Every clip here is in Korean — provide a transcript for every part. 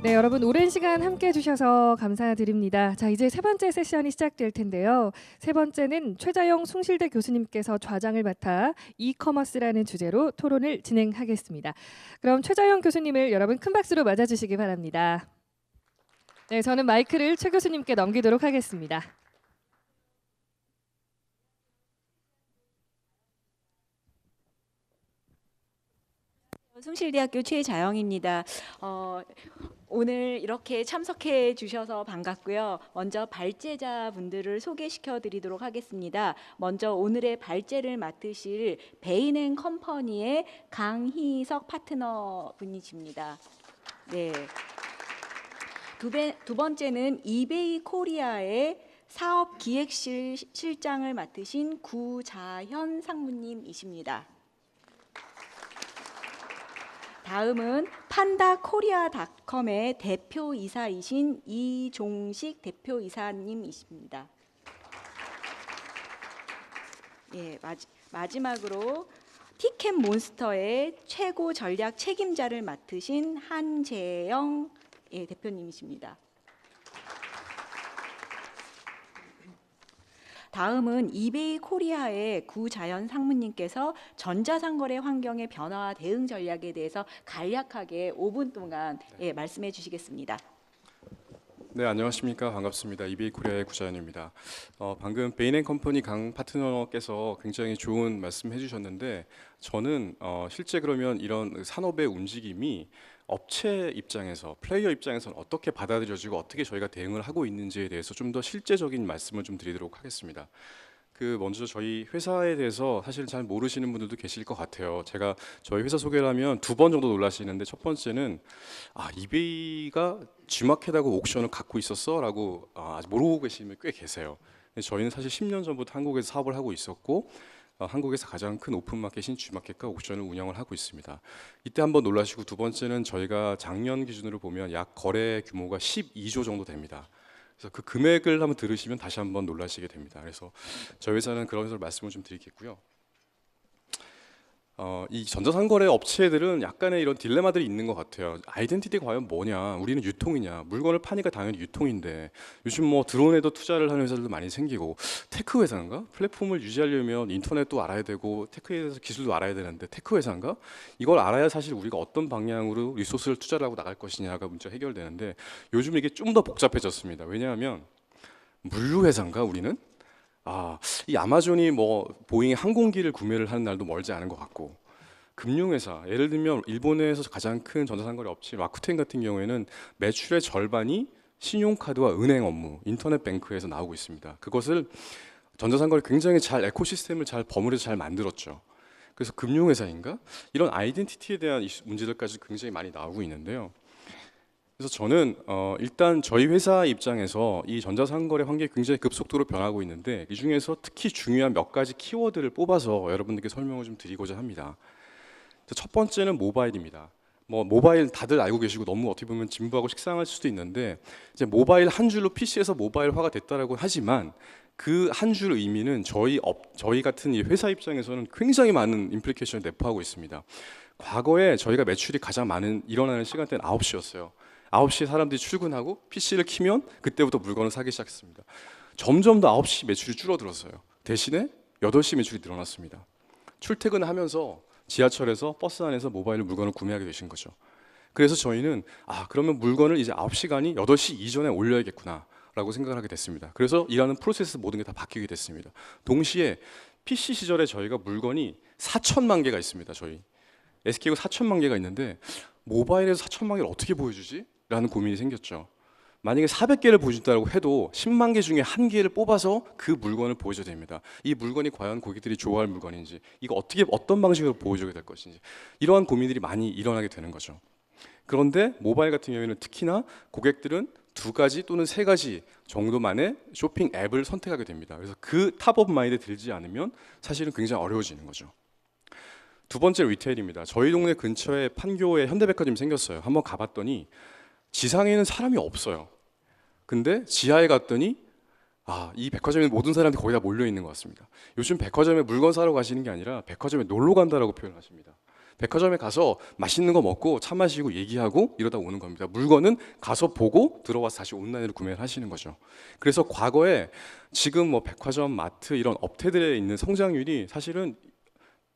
네, 여러분 오랜 시간 함께 해주셔서 감사드립니다. 자, 이제 세 번째 세션이 시작될 텐데요. 세 번째는 최자영 숭실대 교수님께서 좌장을 맡아 이커머스라는 주제로 토론을 진행하겠습니다. 그럼 최자영 교수님을 여러분 큰 박수로 맞아주시기 바랍니다. 네, 저는 마이크를 최 교수님께 넘기도록 하겠습니다. 숭실대학교 최자영입니다. 오늘 이렇게 참석해 주셔서 반갑고요. 먼저 발제자 분들을 소개시켜 드리도록 하겠습니다. 먼저 오늘의 발제를 맡으실 베인앤컴퍼니의 강희석 파트너 분이십니다. 네. 두 번째는 이베이 코리아의 사업 기획실 실장을 맡으신 구자현 상무님이십니다. 다음은 판다코리아닷컴의 대표이사이신 이종식 대표이사님이십니다. 예, 마지막으로 티켓몬스터의 최고 전략 책임자를 맡으신 한재영 대표님이십니다. 다음은 이베이 코리아의 구자연 상무님께서 전자상거래 환경의 변화와 대응 전략에 대해서 간략하게 5분 동안 말씀해 주시겠습니다. 네, 안녕하십니까. 반갑습니다. 이베이 코리아의 구자연입니다. 방금 베인앤컴퍼니 강 파트너께서 굉장히 좋은 말씀 해주셨는데 저는 실제 그러면 이런 산업의 움직임이 업체 입장에서 플레이어 입장에서는 어떻게 받아들여지고 어떻게 저희가 대응을 하고 있는지에 대해서 좀 더 실제적인 말씀을 좀 드리도록 하겠습니다. 먼저 저희 회사에 대해서 사실 잘 모르시는 분들도 계실 것 같아요. 제가 저희 회사 소개를 하면 2번 정도 놀라시는데, 첫 번째는 이베이가 G마켓하고 옥션을 갖고 있었어? 라고 아직 모르고 계시는 분이 꽤 계세요. 근데 저희는 사실 10년 전부터 한국에서 사업을 하고 있었고 한국에서 가장 큰 오픈마켓인 G마켓과 옥션을 운영을 하고 있습니다. 이때 한번 놀라시고, 두 번째는 저희가 작년 기준으로 보면 약 거래 규모가 12조 정도 됩니다. 그래서 그 금액을 한번 들으시면 다시 한번 놀라시게 됩니다. 그래서 저희 회사는 그런 식으로 말씀을 좀 드리겠고요. 이 전자상거래 업체들은 약간의 이런 딜레마들이 있는 것 같아요. 아이덴티티가 과연 뭐냐? 우리는 유통이냐? 물건을 파니까 당연히 유통인데 요즘 뭐 드론에도 투자를 하는 회사들도 많이 생기고, 테크 회사인가? 플랫폼을 유지하려면 인터넷도 알아야 되고 테크에 대해서 기술도 알아야 되는데 테크 회사인가? 이걸 알아야 사실 우리가 어떤 방향으로 리소스를 투자를 하고 나갈 것이냐가 문제가 해결되는데, 요즘 이게 좀 더 복잡해졌습니다. 왜냐하면 물류 회사인가 우리는? 이 아마존이 뭐 보잉 항공기를 구매를 하는 날도 멀지 않은 것 같고, 금융회사, 예를 들면 일본에서 가장 큰 전자상거래 업체 라쿠텐 같은 경우에는 매출의 절반이 신용카드와 은행 업무, 인터넷 뱅크에서 나오고 있습니다. 그것을 전자상거래 굉장히 잘 에코시스템을 잘 버무려서 잘 만들었죠. 그래서 금융회사인가? 이런 아이덴티티에 대한 문제들까지 굉장히 많이 나오고 있는데요. 그래서 저는 일단 저희 회사 입장에서 이 전자상거래 환경이 굉장히 급속도로 변하고 있는데, 이 중에서 특히 중요한 몇 가지 키워드를 뽑아서 여러분들께 설명을 좀 드리고자 합니다. 첫 번째는 모바일입니다. 뭐 모바일 다들 알고 계시고 너무 어떻게 보면 진부하고 식상할 수도 있는데, 이제 모바일 한 줄로 PC에서 모바일화가 됐다라고 하지만 그 한 줄 의미는 저희 같은 이 회사 입장에서는 굉장히 많은 임플리케이션을 내포하고 있습니다. 과거에 저희가 매출이 가장 많은 일어나는 시간대는 9시였어요. 9시에 사람들이 출근하고 PC를 키면 그때부터 물건을 사기 시작했습니다. 점점 더 9시 매출이 줄어들었어요. 대신에 8시 매출이 늘어났습니다. 출퇴근을 하면서 지하철에서 버스 안에서 모바일 물건을 구매하게 되신 거죠. 그래서 저희는 그러면 물건을 이제 9시간이 8시 이전에 올려야겠구나 라고 생각을 하게 됐습니다. 그래서 일하는 프로세스 모든 게 다 바뀌게 됐습니다. 동시에 PC 시절에 저희가 물건이 4천만 개가 있습니다. 저희 SK가 4천만 개가 있는데 모바일에서 4천만 개를 어떻게 보여주지? 라는 고민이 생겼죠. 만약에 400개를 보여준다고 해도 10만 개 중에 한 개를 뽑아서 그 물건을 보여줘야 됩니다. 이 물건이 과연 고객들이 좋아할 물건인지, 이거 어떤 방식으로 보여줘야 될 것인지, 이러한 고민들이 많이 일어나게 되는 거죠. 그런데 모바일 같은 경우에는 특히나 고객들은 2가지 또는 3가지 정도만의 쇼핑 앱을 선택하게 됩니다. 그래서 그 탑 오브 마인드에 들지 않으면 사실은 굉장히 어려워지는 거죠. 두 번째 리테일입니다. 저희 동네 근처에 판교에 현대백화점이 생겼어요. 한번 가봤더니 지상에는 사람이 없어요. 근데 지하에 갔더니 이 백화점에 모든 사람들이 거의 다 몰려 있는 것 같습니다. 요즘 백화점에 물건 사러 가시는 게 아니라 백화점에 놀러 간다라고 표현하십니다. 백화점에 가서 맛있는 거 먹고 차 마시고 얘기하고 이러다 오는 겁니다. 물건은 가서 보고 들어와서 다시 온라인으로 구매를 하시는 거죠. 그래서 과거에 지금 뭐 백화점, 마트 이런 업태들에 있는 성장률이 사실은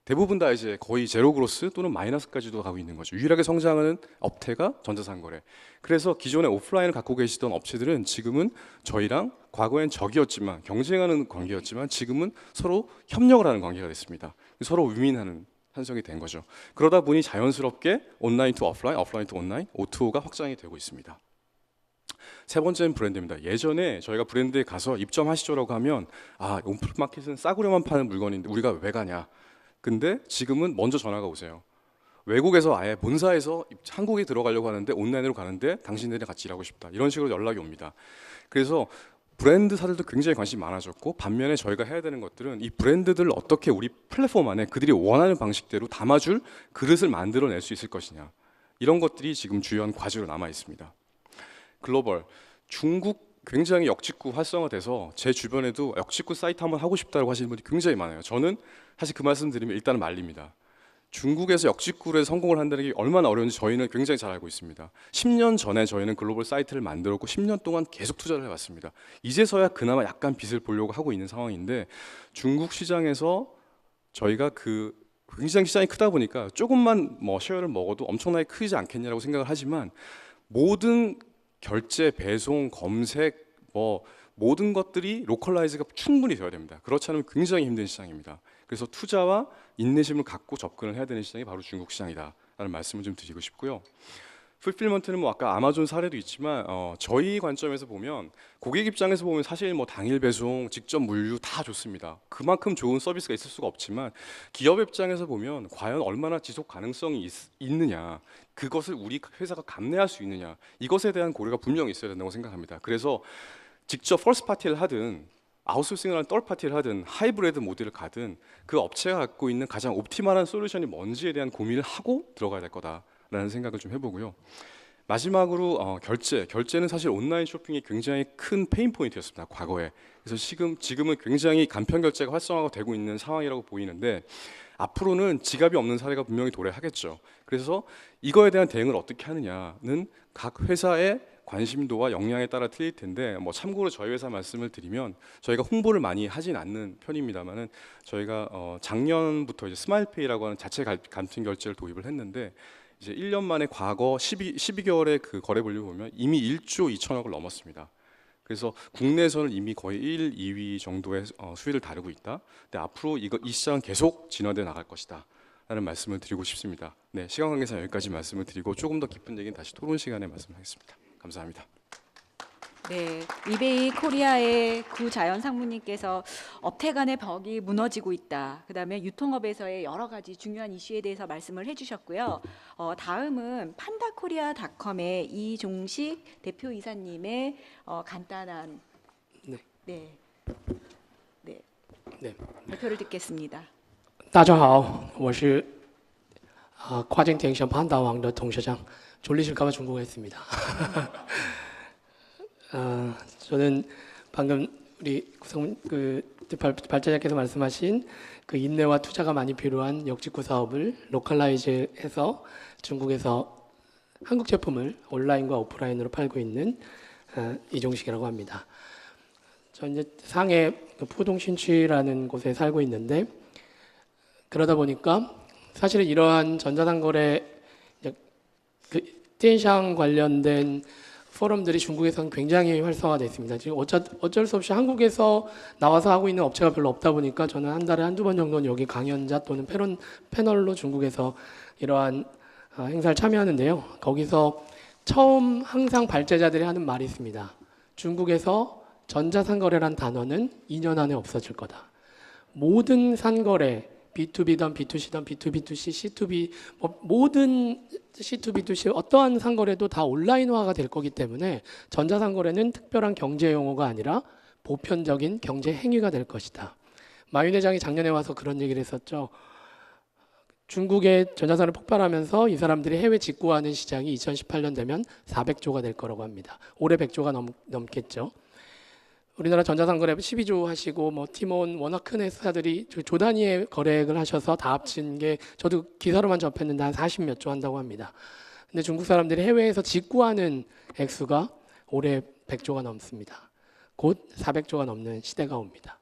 대부분 다 이제 거의 제로 그로스 또는 마이너스까지도 가고 있는 거죠. 유일하게 성장하는 업태가 전자상거래. 그래서 기존에 오프라인을 갖고 계시던 업체들은 지금은 저희랑 과거엔 적이었지만 경쟁하는 관계였지만 지금은 서로 협력을 하는 관계가 됐습니다. 서로 윈윈하는 한성이 된 거죠. 그러다 보니 자연스럽게 온라인 투 오프라인, 오프라인 투 온라인, O2O가 확장이 되고 있습니다. 세 번째는 브랜드입니다. 예전에 저희가 브랜드에 가서 입점하시죠라고 하면 오픈마켓은 싸구려만 파는 물건인데 우리가 왜 가냐. 근데 지금은 먼저 전화가 오세요. 외국에서 아예 본사에서 한국에 들어가려고 하는데 온라인으로 가는데 당신들이랑 같이 일하고 싶다. 이런 식으로 연락이 옵니다. 그래서 브랜드사들도 굉장히 관심이 많아졌고 반면에 저희가 해야 되는 것들은 이 브랜드들을 어떻게 우리 플랫폼 안에 그들이 원하는 방식대로 담아줄 그릇을 만들어낼 수 있을 것이냐. 이런 것들이 지금 주요한 과제로 남아 있습니다. 글로벌, 중국 굉장히 역직구 활성화돼서 제 주변에도 역직구 사이트 한번 하고 싶다고 하시는 분이 굉장히 많아요. 저는 사실 그 말씀 드리면 일단은 말립니다. 중국에서 역직구를 해서 성공을 한다는 게 얼마나 어려운지 저희는 굉장히 잘 알고 있습니다. 10년 전에 저희는 글로벌 사이트를 만들었고 10년 동안 계속 투자를 해왔습니다. 이제서야 그나마 약간 빛을 보려고 하고 있는 상황인데 중국 시장에서 저희가 굉장히 시장이 크다 보니까 조금만 뭐 쉐어를 먹어도 엄청나게 크지 않겠냐라고 생각을 하지만 모든 결제, 배송, 검색 모든 것들이 로컬라이즈가 충분히 되어야 됩니다. 그렇지 않으면 굉장히 힘든 시장입니다. 그래서 투자와 인내심을 갖고 접근을 해야 되는 시장이 바로 중국 시장이다라는 말씀을 좀 드리고 싶고요. 풀필먼트는 뭐 아까 아마존 사례도 있지만 저희 관점에서 보면 고객 입장에서 보면 사실 뭐 당일 배송, 직접 물류 다 좋습니다. 그만큼 좋은 서비스가 있을 수가 없지만 기업 입장에서 보면 과연 얼마나 지속 가능성이 있느냐, 그것을 우리 회사가 감내할 수 있느냐, 이것에 대한 고려가 분명히 있어야 된다고 생각합니다. 그래서 직접 퍼스트 파티를 하든 아웃소싱을 하는 썰 파티를 하든 하이브리드 모델을 가든 그 업체가 갖고 있는 가장 옵티멀한 솔루션이 뭔지에 대한 고민을 하고 들어가야 될 거다라는 생각을 좀 해보고요. 마지막으로 결제는 사실 온라인 쇼핑이 굉장히 큰 페인 포인트였습니다. 과거에. 그래서 지금은 굉장히 간편 결제가 활성화가 되고 있는 상황이라고 보이는데 앞으로는 지갑이 없는 사례가 분명히 도래하겠죠. 그래서 이거에 대한 대응을 어떻게 하느냐는 각 회사의 관심도와 역량에 따라 틀릴 텐데 뭐 참고로 저희 회사 말씀을 드리면 저희가 홍보를 많이 하진 않는 편입니다만은 저희가 작년부터 이제 스마일페이라고 하는 자체 간편 결제를 도입을 했는데 이제 1년 만에 과거 12개월의 그 거래 볼륨을 보면 이미 1조 2천억을 넘었습니다. 그래서 국내에서는 이미 거의 1, 2위 정도의 수위를 다루고 있다. 근데 앞으로 이 시장은 계속 진화돼 나갈 것이다. 라는 말씀을 드리고 싶습니다. 네, 시간 관계상 여기까지 말씀을 드리고 조금 더 깊은 얘기는 다시 토론 시간에 말씀하겠습니다. 감사합니다. 네, 이베이 코리아의 구자연 상무님께서 업체 간의 벽이 무너지고 있다. 그다음에 유통업에서의 여러 가지 중요한 이슈에 대해서 말씀을 해주셨고요. 다음은 판다코리아닷컴의 이종식 대표이사님의 간단한 발표를 듣겠습니다. 大家好，我是跨境电商潘达网的董事长졸리실 까봐 중국어했습니다. 저는 방금 우리 발제자께서 말씀하신 그 인내와 투자가 많이 필요한 역직구 사업을 로컬라이즈해서 중국에서 한국 제품을 온라인과 오프라인으로 팔고 있는 이종식이라고 합니다. 저 이제 상해 푸동신취라는 곳에 살고 있는데 그러다 보니까 사실은 이러한 전자상거래電商 관련된 포럼들이 중국에서는 굉장히 활성화되어 있습니다. 지금 어쩔 수 없이 한국에서 나와서 하고 있는 업체가 별로 없다 보니까 저는 한 달에 한두 번 정도는 여기 강연자 또는 패널로 중국에서 이러한 행사를 참여하는데요. 거기서 처음 항상 발제자들이 하는 말이 있습니다. 중국에서 전자상거래란 단어는 2년 안에 없어질 거다. 모든 상거래 B2B든 B2C든 B2B2C, C2B 모든 C2B2C 어떠한 상거래도 다 온라인화가 될 거기 때문에 전자상거래는 특별한 경제 용어가 아니라 보편적인 경제 행위가 될 것이다. 마윤 회장이 작년에 와서 그런 얘기를 했었죠. 중국의 전자상거래 폭발하면서 이 사람들이 해외 직구하는 시장이 2018년 되면 400조가 될 거라고 합니다. 올해 100조가 넘겠죠. 우리나라 전자상거래 12조 하시고 뭐 티몬 워낙 큰 회사들이 조 단위의 거래액을 하셔서 다 합친 게 저도 기사로만 접했는데 한 40몇 조 한다고 합니다. 근데 중국 사람들이 해외에서 직구하는 액수가 올해 100조가 넘습니다. 곧 400조가 넘는 시대가 옵니다.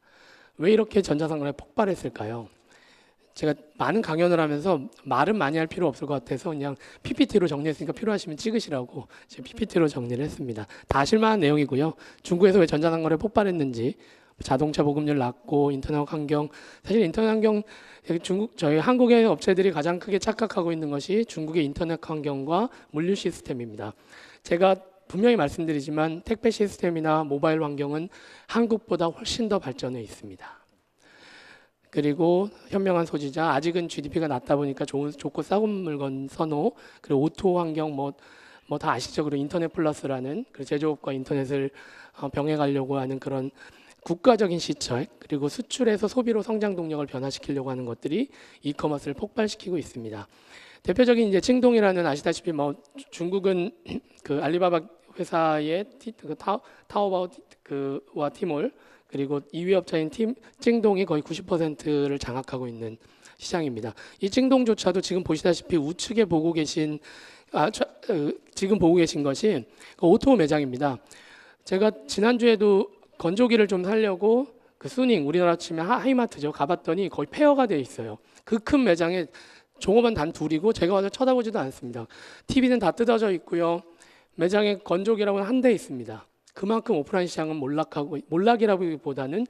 왜 이렇게 전자상거래 폭발했을까요? 제가 많은 강연을 하면서 말은 많이 할 필요 없을 것 같아서 그냥 PPT로 정리했으니까 필요하시면 찍으시라고 제가 PPT로 정리를 했습니다. 다 아실만한 내용이고요. 중국에서 왜 전자상거래 폭발했는지, 자동차 보급률 낮고 인터넷 환경, 사실 인터넷 환경 저희 한국의 업체들이 가장 크게 착각하고 있는 것이 중국의 인터넷 환경과 물류 시스템입니다. 제가 분명히 말씀드리지만 택배 시스템이나 모바일 환경은 한국보다 훨씬 더 발전해 있습니다. 그리고 현명한 소비자, 아직은 GDP가 낮다 보니까 좋고 싸고 물건 선호, 그리고 오토 환경 뭐 다 아시죠? 그리고 인터넷 플러스라는 그 제조업과 인터넷을 병행하려고 하는 그런 국가적인 시철, 그리고 수출에서 소비로 성장 동력을 변화시키려고 하는 것들이 이커머스를 폭발시키고 있습니다. 대표적인 이제 칭동이라는, 아시다시피 뭐 중국은 그 알리바바 회사의 타오바오와 티몰, 그리고 2위 업체인 찡동이 거의 90%를 장악하고 있는 시장입니다. 이 찡동조차도 지금 보시다시피 우측에 보고 계신 지금 보고 계신 것이 그 오토 매장입니다. 제가 지난주에도 건조기를 좀 사려고 그 수닝, 우리나라 치면 하이마트죠, 가봤더니 거의 폐허가 돼 있어요. 그 큰 매장에 종업원 단 둘이고 제가 와서 쳐다보지도 않습니다. TV는 다 뜯어져 있고요. 매장에 건조기라고는 한 대 있습니다. 그만큼 오프라인 시장은 몰락이라기보다는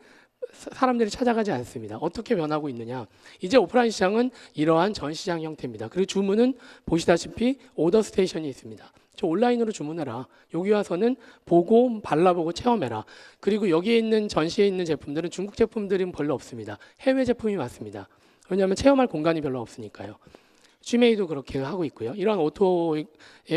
사람들이 찾아가지 않습니다. 어떻게 변하고 있느냐? 이제 오프라인 시장은 이러한 전시장 형태입니다. 그리고 주문은 보시다시피 오더 스테이션이 있습니다. 저 온라인으로 주문해라. 여기 와서는 보고 발라보고 체험해라. 그리고 여기에 있는 전시에 있는 제품들은 중국 제품들은 별로 없습니다. 해외 제품이 많습니다. 왜냐하면 체험할 공간이 별로 없으니까요. G메이도 그렇게 하고 있고요. 이런 오토의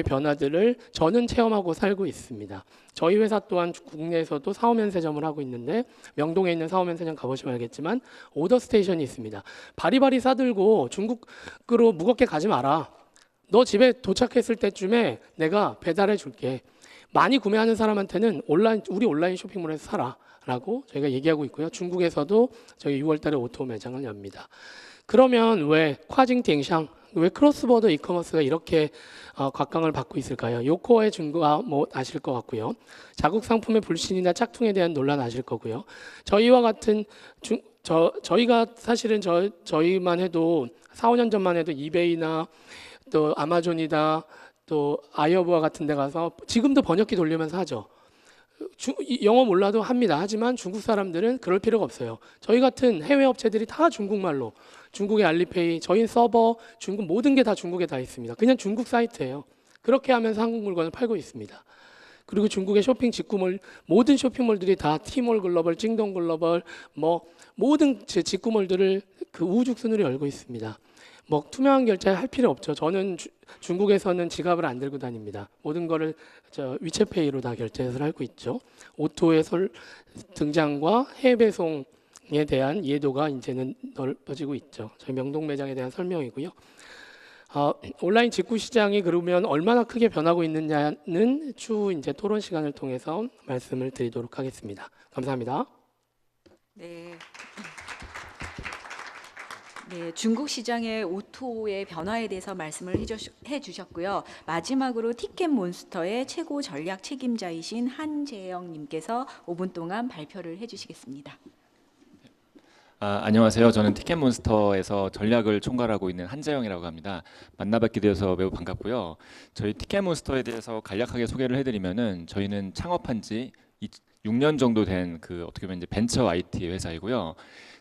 변화들을 저는 체험하고 살고 있습니다. 저희 회사 또한 국내에서도 사오면세점을 하고 있는데, 명동에 있는 사오면세점 가보시면 알겠지만 오더 스테이션이 있습니다. 바리바리 싸들고 중국으로 무겁게 가지 마라. 너 집에 도착했을 때쯤에 내가 배달해 줄게. 많이 구매하는 사람한테는 우리 온라인 쇼핑몰에서 사라 라고 저희가 얘기하고 있고요. 중국에서도 저희 6월달에 오토 매장을 엽니다. 그러면 왜 콰징팅샹, 왜 크로스보더 이커머스가 이렇게 곽강을 받고 있을까요? 요코의 증거가 뭐 아실 것 같고요. 자국 상품의 불신이나 짝퉁에 대한 논란 아실 거고요. 저희와 같은 저희가 사실은 저희만 해도 4, 5년 전만 해도 이베이나 또 아마존이다, 또 아이허브와 같은 데 가서 지금도 번역기 돌리면서 하죠. 영어 몰라도 합니다. 하지만 중국 사람들은 그럴 필요가 없어요. 저희 같은 해외 업체들이 다 중국말로, 중국의 알리페이, 저희 서버, 중국 모든 게 다 중국에 다 있습니다. 그냥 중국 사이트예요. 그렇게 하면서 한국 물건을 팔고 있습니다. 그리고 중국의 쇼핑 직구몰, 모든 쇼핑몰들이 다 티몰 글로벌, 찡동 글로벌, 뭐 모든 직구몰들을 그 우후죽순으로 열고 있습니다. 뭐 투명한 결제 할 필요 없죠. 저는 중국에서는 지갑을 안 들고 다닙니다. 모든 거를 위챗페이로 다 결제를 하고 있죠. 오토의 등장과 해외 배송에 대한 이해도가 이제는 넓어지고 있죠. 저희 명동 매장에 대한 설명이고요. 온라인 직구 시장이 그러면 얼마나 크게 변하고 있느냐는 추후 이제 토론 시간을 통해서 말씀을 드리도록 하겠습니다. 감사합니다. 네. 네, 중국 시장의 오토의 변화에 대해서 말씀을 해주셨고요. 마지막으로 티켓몬스터의 최고 전략 책임자이신 한재영 님께서 5분 동안 발표를 해주시겠습니다. 안녕하세요. 저는 티켓몬스터에서 전략을 총괄하고 있는 한재영이라고 합니다. 만나뵙게 되어서 매우 반갑고요. 저희 티켓몬스터에 대해서 간략하게 소개를 해드리면은, 저희는 창업한 지 6년 정도 된 어떻게 보면 이제 벤처 IT 회사이고요.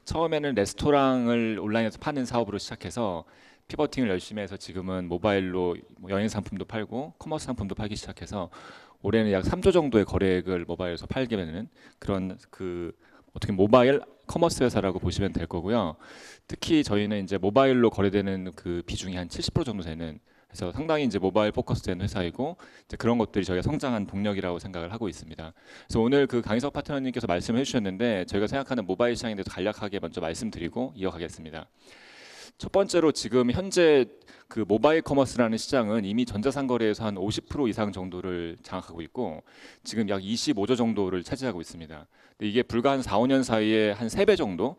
처음에는 레스토랑을 온라인에서 파는 사업으로 시작해서 피버팅을 열심히 해서 지금은 모바일로 여행 상품도 팔고 커머스 상품도 팔기 시작해서 올해는 약 3조 정도의 거래액을 모바일에서 팔게 되는 그런 어떻게 모바일 커머스 회사라고 보시면 될 거고요. 특히 저희는 이제 모바일로 거래되는 그 비중이 한 70% 정도 되는, 그래서 상당히 이제 모바일 포커스된 회사이고, 이제 그런 것들이 저희가 성장한 동력이라고 생각을 하고 있습니다. 그래서 오늘 강희석 파트너님께서 말씀을 해주셨는데, 저희가 생각하는 모바일 시장에 대해서 간략하게 먼저 말씀드리고 이어가겠습니다. 첫 번째로 지금 현재 그 모바일 커머스라는 시장은 이미 전자상거래에서 한 50% 이상 정도를 장악하고 있고 지금 약 25조 정도를 차지하고 있습니다. 근데 이게 불과 한 4, 5년 사이에 한 3배 정도,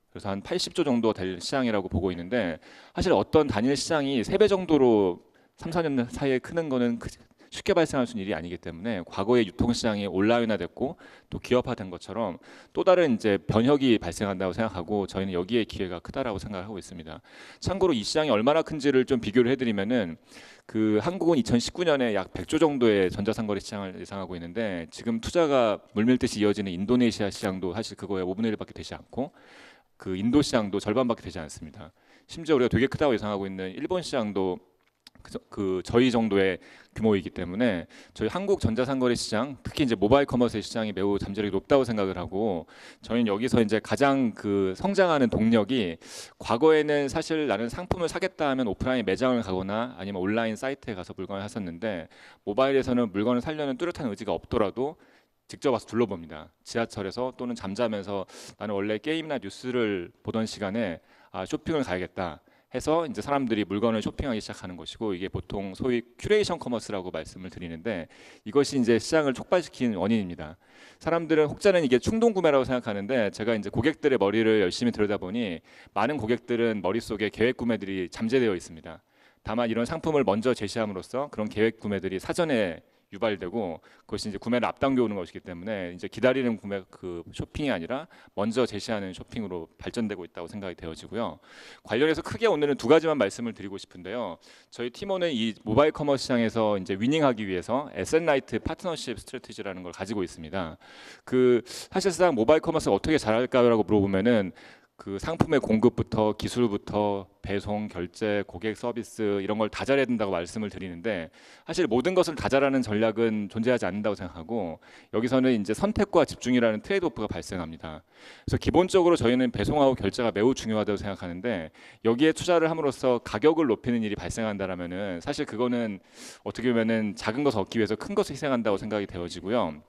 그래서 한 80조 정도 될 시장이라고 보고 있는데, 사실 어떤 단일 시장이 3배 정도로 3, 4년 사이에 크는 거는 쉽게 발생할 수 있는 일이 아니기 때문에 과거의 유통시장이 온라인화됐고 또 기업화된 것처럼 또 다른 이제 변혁이 발생한다고 생각하고 저희는 여기에 기회가 크다라고 생각하고 있습니다. 참고로 이 시장이 얼마나 큰지를 좀 비교를 해드리면은 그 한국은 2019년에 약 100조 정도의 전자상거래 시장을 예상하고 있는데 지금 투자가 물밀듯이 이어지는 인도네시아 시장도 사실 그거의 5분의 1밖에 되지 않고 그 인도 시장도 절반밖에 되지 않습니다. 심지어 우리가 되게 크다고 예상하고 있는 일본 시장도 그 저희 정도의 규모이기 때문에 저희 한국 전자상거래 시장, 특히 이제 모바일 커머스의 시장이 매우 잠재력이 높다고 생각을 하고, 저희는 여기서 이제 가장 그 성장하는 동력이, 과거에는 사실 나는 상품을 사겠다 하면 오프라인 매장을 가거나 아니면 온라인 사이트에 가서 물건을 샀었는데, 모바일에서는 물건을 사려는 뚜렷한 의지가 없더라도 직접 와서 둘러봅니다. 지하철에서 또는 잠자면서 나는 원래 게임이나 뉴스를 보던 시간에 쇼핑을 가야겠다 해서 이제 사람들이 물건을 쇼핑하기 시작하는 것이고, 이게 보통 소위 큐레이션 커머스라고 말씀을 드리는데, 이것이 이제 시장을 촉발시킨 원인입니다. 사람들은 혹자는 이게 충동 구매라고 생각하는데, 제가 이제 고객들의 머리를 열심히 들여다보니 많은 고객들은 머릿속에 계획 구매들이 잠재되어 있습니다. 다만 이런 상품을 먼저 제시함으로써 그런 계획 구매들이 사전에 유발되고 그것이 이제 구매를 앞당겨 오는 것이기 때문에 이제 기다리는 구매 그 쇼핑이 아니라 먼저 제시하는 쇼핑으로 발전되고 있다고 생각이 되어지고요. 관련해서 크게 오늘은 두 가지만 말씀을 드리고 싶은데요. 저희 팀원은 이 모바일 커머스 시장에서 이제 위닝하기 위해서 에셋라이트 파트너십 스트래티지라는 걸 가지고 있습니다. 그 사실상 모바일 커머스가 어떻게 잘할까요라고 물어보면은 그 상품의 공급부터 기술부터 배송, 결제, 고객 서비스 이런 걸 다 잘해야 된다고 말씀을 드리는데, 사실 모든 것을 다 잘하는 전략은 존재하지 않는다고 생각하고, 여기서는 이제 선택과 집중이라는 트레이드오프가 발생합니다. 그래서 기본적으로 저희는 배송하고 결제가 매우 중요하다고 생각하는데, 여기에 투자를 함으로써 가격을 높이는 일이 발생한다라면은 사실 그거는 어떻게 보면은 작은 것을 얻기 위해서 큰 것을 희생한다고 생각이 되어지고요.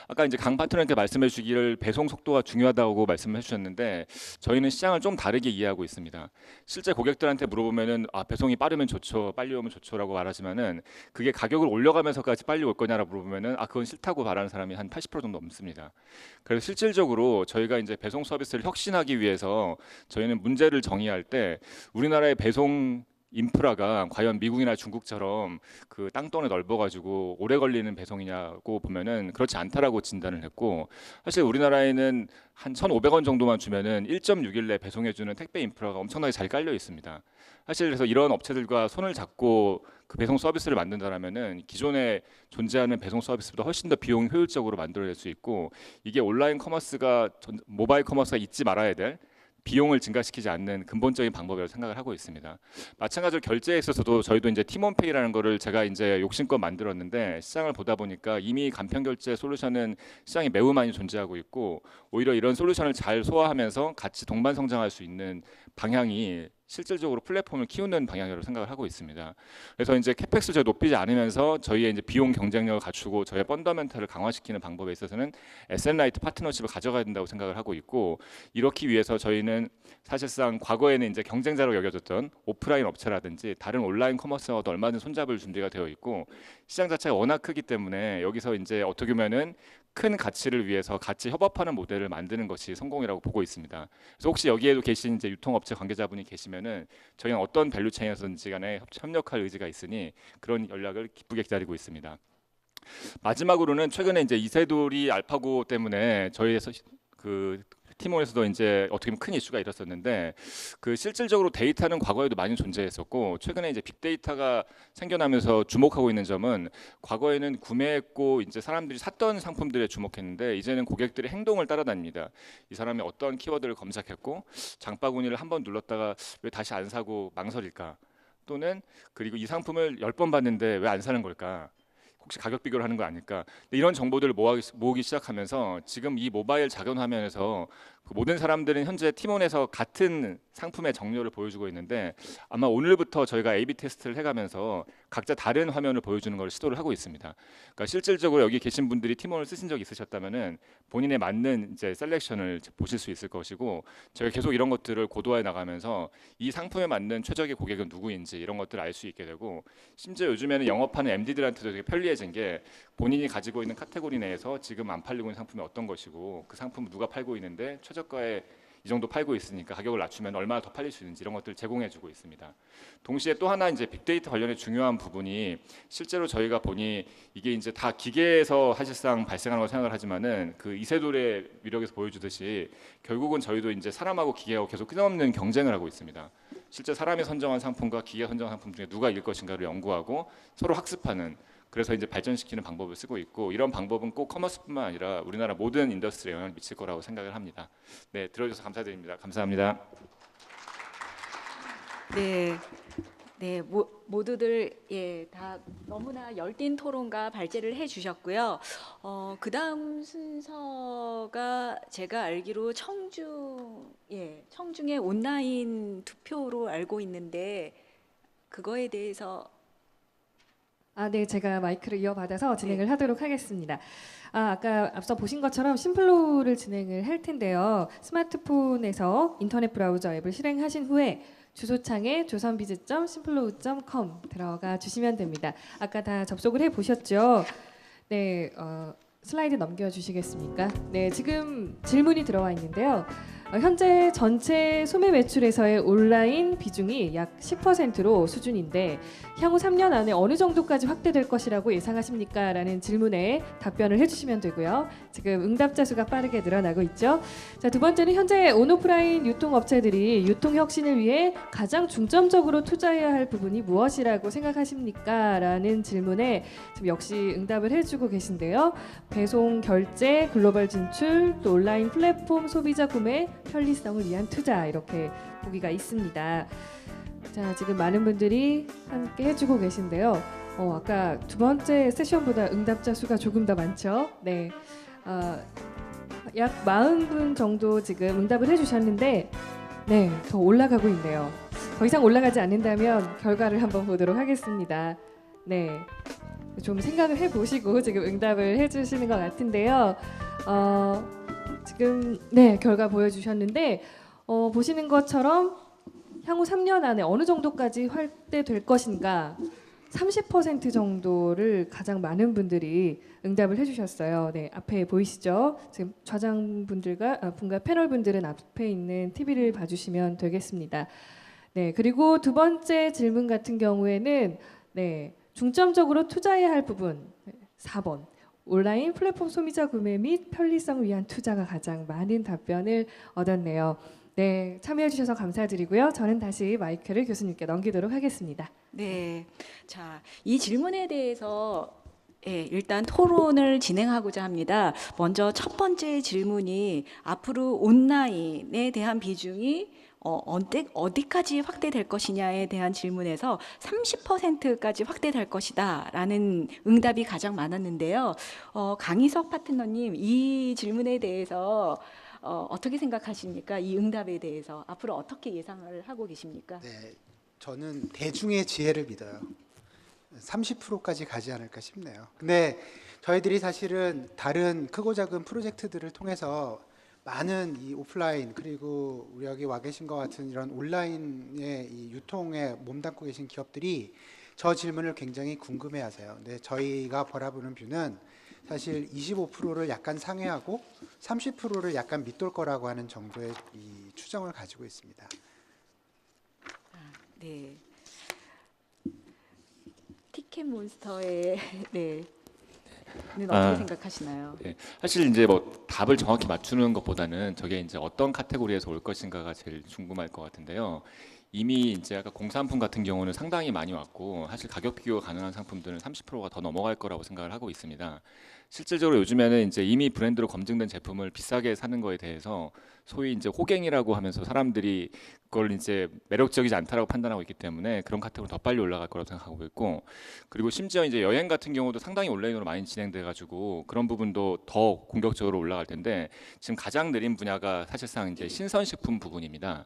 아까 이제 강 파트너님께 말씀해 주기를 배송 속도가 중요하다고 말씀해 주셨는데, 저희는 시장을 좀 다르게 이해하고 있습니다. 실제 고객들한테 물어보면은 배송이 빠르면 좋죠, 빨리 오면 좋죠라고 말하지만은, 그게 가격을 올려가면서까지 빨리 올 거냐라고 물어보면은 그건 싫다고 말하는 사람이 한 80% 정도 넘습니다. 그래서 실질적으로 저희가 이제 배송 서비스를 혁신하기 위해서 저희는 문제를 정의할 때, 우리나라의 배송 인프라가 과연 미국이나 중국처럼 그 땅덩이 넓어가지고 오래 걸리는 배송이냐고 보면은 그렇지 않다라고 진단을 했고, 사실 우리나라에는 한 1,500원 정도만 주면은 1.6일 내 배송해주는 택배 인프라가 엄청나게 잘 깔려 있습니다. 사실 그래서 이런 업체들과 손을 잡고 그 배송 서비스를 만든다라면은 기존에 존재하는 배송 서비스보다 훨씬 더 비용 효율적으로 만들어낼 수 있고, 이게 온라인 커머스가 모바일 커머스가 잊지 말아야 될 비용을 증가시키지 않는 근본적인 방법이라고 생각을 하고 있습니다. 마찬가지로 결제에 있어서도 저희도 이제 팀원페이라는 거를 제가 이제 욕심껏 만들었는데, 시장을 보다 보니까 이미 간편 결제 솔루션은 시장에 매우 많이 존재하고 있고, 오히려 이런 솔루션을 잘 소화하면서 같이 동반 성장할 수 있는 방향이 실질적으로 플랫폼을 키우는 방향이라고 생각을 하고 있습니다. 그래서 이제 캐펙스 저희 높이지 않으면서 저희의 이제 비용 경쟁력을 갖추고 저희의 펀더멘털을 강화시키는 방법에 있어서는 에셋라이트 파트너십을 가져가야 된다고 생각을 하고 있고, 이렇기 위해서 저희는 사실상 과거에는 이제 경쟁자로 여겨졌던 오프라인 업체라든지 다른 온라인 커머스와도 얼마든지 손잡을 준비가 되어 있고, 시장 자체가 워낙 크기 때문에 여기서 이제 어떻게 보면은 큰 가치를 위해서 같이 협업하는 모델을 만드는 것이 성공이라고 보고 있습니다. 그래서 혹시 여기에도 계신 이제 유통업체 관계자분이 계시면은 저희는 어떤 밸류체인에서든지 간에 협력할 의지가 있으니 그런 연락을 기쁘게 기다리고 있습니다. 마지막으로는 최근에 이제 이세돌이 알파고 때문에 저희에서 그 팀원에서도 이제 어떻게 보면 큰 이슈가 일었었는데, 그 실질적으로 데이터는 과거에도 많이 존재했었고, 최근에 이제 빅데이터가 생겨나면서 주목하고 있는 점은, 과거에는 구매했고 이제 사람들이 샀던 상품들에 주목했는데 이제는 고객들의 행동을 따라다닙니다. 이 사람이 어떤 키워드를 검색했고 장바구니를 한번 눌렀다가 왜 다시 안 사고 망설일까, 또는 그리고 이 상품을 10번 봤는데 왜 안 사는 걸까, 혹시 가격 비교를 하는 거 아닐까. 이런 정보들을 모으기 시작하면서 지금 이 모바일 작은 화면에서 그 모든 사람들은 현재 팀원에서 같은 상품의 정렬을 보여주고 있는데 아마 오늘부터 저희가 A/B 테스트를 해가면서 각자 다른 화면을 보여주는 걸 시도를 하고 있습니다. 그러니까 실질적으로 여기 계신 분들이 팀원을 쓰신 적 있으셨다면은 본인에 맞는 이제 셀렉션을 보실 수 있을 것이고 저희가 계속 이런 것들을 고도화해 나가면서 이 상품에 맞는 최적의 고객은 누구인지 이런 것들을 알 수 있게 되고 심지어 요즘에는 영업하는 MD들한테도 되게 편리해진 게 본인이 가지고 있는 카테고리 내에서 지금 안 팔리고 있는 상품이 어떤 것이고 그 상품을 누가 팔고 있는데 최저가에 이 정도 팔고 있으니까 가격을 낮추면 얼마나 더 팔릴 수 있는지 이런 것들을 제공해주고 있습니다. 동시에 또 하나 이제 빅데이터 관련해 중요한 부분이 실제로 저희가 보니 이게 이제 다 기계에서 사실상 발생하는 걸 생각을 하지만은 그 이세돌의 위력에서 보여주듯이 결국은 저희도 이제 사람하고 기계하고 계속 끊임없는 경쟁을 하고 있습니다. 실제 사람이 선정한 상품과 기계가 선정한 상품 중에 누가 이길 것인가를 연구하고 서로 학습하는 그래서 이제 발전시키는 방법을 쓰고 있고 이런 방법은 꼭 커머스뿐만 아니라 우리나라 모든 인더스트리에 영향을 미칠 거라고 생각을 합니다. 네, 들어주셔서 감사드립니다. 감사합니다. 네. 네, 모두들 다 너무나 열띤 토론과 발제를 해주셨고요. 그다음 순서가 제가 알기로 청중의 온라인 투표로 알고 있는데 그거에 대해서 네, 제가 마이크를 이어받아서 진행을 하도록 하겠습니다. 아까 앞서 보신 것처럼 심플로우를 진행을 할 텐데요. 스마트폰에서 인터넷 브라우저 앱을 실행하신 후에 주소창에 조선비즈.simpllow.com 들어가 주시면 됩니다. 아까 다 접속을 해 보셨죠? 네, 슬라이드 넘겨주시겠습니까? 네, 지금 질문이 들어와 있는데요. 현재 전체 소매 매출에서의 온라인 비중이 약 10%로 수준인데 향후 3년 안에 어느 정도까지 확대될 것이라고 예상하십니까? 라는 질문에 답변을 해주시면 되고요. 지금 응답자 수가 빠르게 늘어나고 있죠. 자, 두 번째는 현재 온오프라인 유통업체들이 유통 혁신을 위해 가장 중점적으로 투자해야 할 부분이 무엇이라고 생각하십니까? 라는 질문에 지금 역시 응답을 해주고 계신데요. 배송, 결제, 글로벌 진출, 또 온라인 플랫폼 소비자 구매, 편리성을 위한 투자 이렇게 보기가 있습니다. 자, 지금 많은 분들이 함께 해주고 계신데요. 아까 두 번째 세션보다 응답자 수가 조금 더 많죠. 네, 약 40분 정도 지금 응답을 해주셨는데 네, 더 올라가고 있네요. 더 이상 올라가지 않는다면 결과를 한번 보도록 하겠습니다. 네, 좀 생각을 해보시고 지금 응답을 해주시는 것 같은데요. 지금 네, 결과 보여주셨는데 보시는 것처럼 향후 3년 안에 어느 정도까지 확대될 것인가 30% 정도를 가장 많은 분들이 응답을 해주셨어요. 네, 앞에 보이시죠? 지금 좌장분들과 패널 분들은 앞에 있는 TV를 봐주시면 되겠습니다. 네, 그리고 두 번째 질문 같은 경우에는 네, 중점적으로 투자해야 할 부분 4번. 온라인 플랫폼 소비자 구매 및 편리성을 위한 투자가 가장 많은 답변을 얻었네요. 네, 참여해 주셔서 감사드리고요. 저는 다시 마이크를 교수님께 넘기도록 하겠습니다. 네, 자, 이 질문에 대해서 일단 토론을 진행하고자 합니다. 먼저 첫 번째 질문이 앞으로 온라인에 대한 비중이 어디까지 확대될 것이냐에 대한 질문에서 30%까지 확대될 것이다라는 응답이 가장 많았는데요. 강희석 파트너님, 이 질문에 대해서 어떻게 생각하십니까? 이 응답에 대해서 앞으로 어떻게 예상을 하고 계십니까? 네, 저는 대중의 지혜를 믿어요. 30%까지 가지 않을까 싶네요. 근데 저희들이 사실은 다른 크고 작은 프로젝트들을 통해서 많은 이 오프라인 그리고 우리 여기 와 계신 것 같은 이런 온라인의 이 유통에 몸담고 계신 기업들이 저 질문을 굉장히 궁금해하세요. 근데 저희가 바라보는 뷰는 사실 25%를 약간 상회하고 30%를 약간 밑돌 거라고 하는 정도의 이 추정을 가지고 있습니다. 네. 티켓몬스터의 는 어떻게 생각하시나요? 네, 사실 이제 뭐 답을 정확히 맞추는 것보다는 저게 이제 어떤 카테고리에서 올 것인가가 제일 궁금할 것 같은데요. 이미 이제 아까 공산품 같은 경우는 상당히 많이 왔고 사실 가격 비교가 가능한 상품들은 30%가 더 넘어갈 거라고 생각을 하고 있습니다. 실질적으로 요즘에는 이제 이미 브랜드로 검증된 제품을 비싸게 사는 거에 대해서 소위 이제 호갱이라고 하면서 사람들이 그걸 이제 매력적이지 않다라고 판단하고 있기 때문에 그런 카테고리 더 빨리 올라갈 거라고 생각하고 있고, 그리고 심지어 이제 여행 같은 경우도 상당히 온라인으로 많이 진행돼 가지고 그런 부분도 더 공격적으로 올라갈 텐데, 지금 가장 느린 분야가 사실상 이제 신선식품 부분입니다.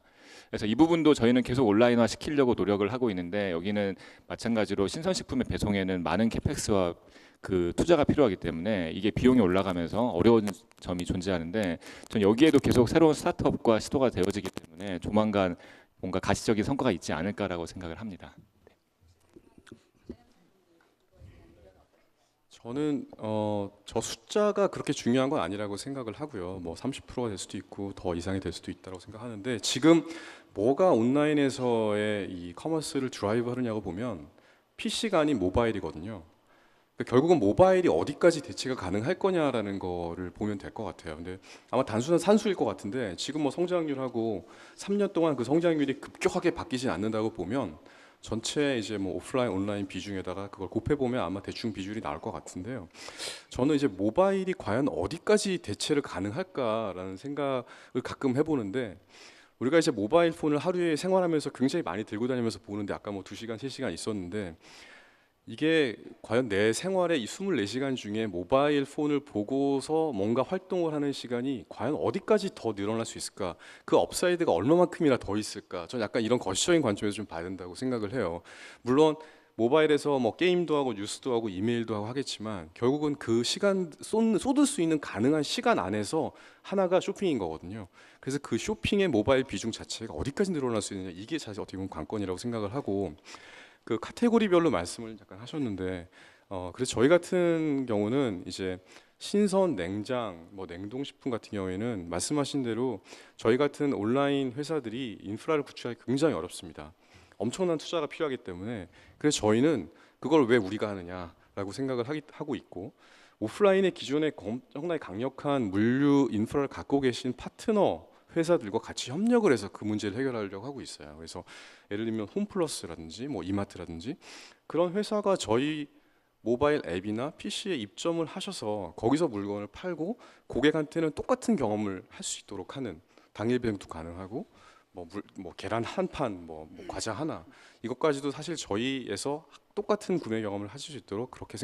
그래서 이 부분도 저희는 계속 온라인화 시키려고 노력을 하고 있는데, 여기는 마찬가지로 신선식품의 배송에는 많은 캐펙스와 그 투자가 필요하기 때문에 이게 비용이 올라가면서 어려운 점이 존재하는데, 전 여기에도 계속 새로운 스타트업과 시도가 되어지기 때문에 조만간 뭔가 가시적인 성과가 있지 않을까라고 생각을 합니다. 저는 저 숫자가 그렇게 중요한 건 아니라고 생각을 하고요. 뭐 30%가 될 수도 있고 더 이상이 될 수도 있다고 생각하는데, 지금 뭐가 온라인에서의 이 커머스를 드라이브 하느냐고 보면 PC가 아닌 모바일이거든요. 그러니까 결국은 모바일이 어디까지 대체가 가능할 거냐라는 거를 보면 될 것 같아요. 근데 아마 단순한 산수일 것 같은데, 지금 뭐 성장률하고 3년 동안 그 성장률이 급격하게 바뀌지 않는다고 보면 전체 이제 뭐 오프라인 온라인 비중에다가 그걸 곱해 보면 아마 대충 비율이 나올 것 같은데요. 저는 이제 모바일이 과연 어디까지 대체를 가능할까라는 생각을 가끔 해보는데, 우리가 이제 모바일 폰을 하루에 생활하면서 굉장히 많이 들고 다니면서 보는데, 아까 뭐 2시간, 3시간 있었는데, 이게 과연 내 생활의 이 24시간 중에 모바일 폰을 보고서 뭔가 활동을 하는 시간이 과연 어디까지 더 늘어날 수 있을까? 그 업사이드가 얼마만큼이나 더 있을까? 저는 약간 이런 거시적인 관점에서 좀 봐야 된다고 생각을 해요. 물론 모바일에서 뭐 게임도 하고 뉴스도 하고 이메일도 하고 하겠지만, 결국은 그 시간 쏟을 수 있는 가능한 시간 안에서 하나가 쇼핑인 거거든요. 그래서 그 쇼핑의 모바일 비중 자체가 어디까지 늘어날 수 있느냐, 이게 사실 어떻게 보면 관건이라고 생각을 하고, 그 카테고리별로 말씀을 잠깐 하셨는데, 그래서 저희 같은 경우는 이제 신선, 냉장, 뭐 냉동식품 같은 경우에는 말씀하신 대로 저희 같은 온라인 회사들이 인프라를 구축하기 굉장히 어렵습니다. 엄청난 투자가 필요하기 때문에, 그래서 저희는 그걸 왜 우리가 하느냐라고 생각을 하고 있고, 오프라인의 기존에 엄청나게 강력한 물류 인프라를 갖고 계신 파트너 회사들과 같이 협력을 해서 그 문제를 해결하려고 하고 있어요. 그래서 예를 들면 홈플러스라든지 뭐 이마트라든지 그런 회사가 저희 모바일 앱이나 PC에 입점을 하셔서 거기서 물건을 팔고 고객한테는 똑같은 경험을 할 수 있도록 하는, 당일 배송도 가능하고 뭐 계란 한 판, 뭐 과자 하나, 이것까지도 사실 저희에서 똑같은 구매 경험을 하실 수 있도록 그렇게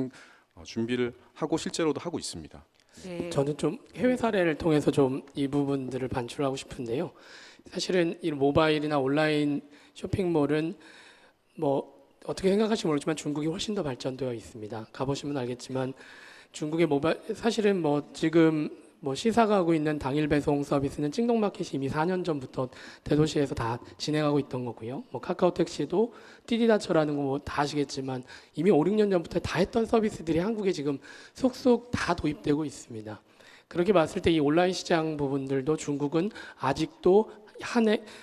준비를 하고 실제로도 하고 있습니다. 네. 저는 좀 해외 사례를 통해서 좀 이 부분들을 반출하고 싶은데요. 사실은 이 모바일이나 온라인 쇼핑몰은 뭐 어떻게 생각하실지 모르지만 중국이 훨씬 더 발전되어 있습니다. 가보시면 알겠지만 중국의 모바일, 사실은 뭐 지금 뭐 시사가 하고 있는 당일 배송 서비스는 찡동마켓이 이미 4년 전부터 대도시에서 다 진행하고 있던 거고요. 뭐 카카오 택시도 띠디다처라는 거 뭐 다 아시겠지만 이미 5, 6년 전부터 다 했던 서비스들이 한국에 지금 속속 다 도입되고 있습니다. 그렇게 봤을 때 이 온라인 시장 부분들도 중국은 아직도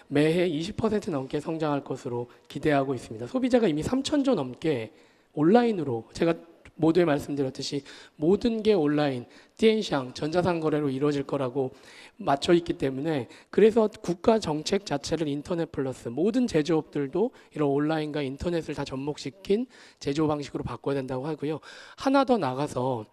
매해 20% 넘게 성장할 것으로 기대하고 있습니다. 소비자가 이미 3,000조 넘게 온라인으로, 제가 모두에 말씀드렸듯이 모든 게 온라인, 디엔샹, 전자상거래로 이루어질 거라고 맞춰 있기 때문에, 그래서 국가 정책 자체를 인터넷 플러스, 모든 제조업들도 이런 온라인과 인터넷을 다 접목시킨 제조 방식으로 바꿔야 된다고 하고요. 하나 더 나가서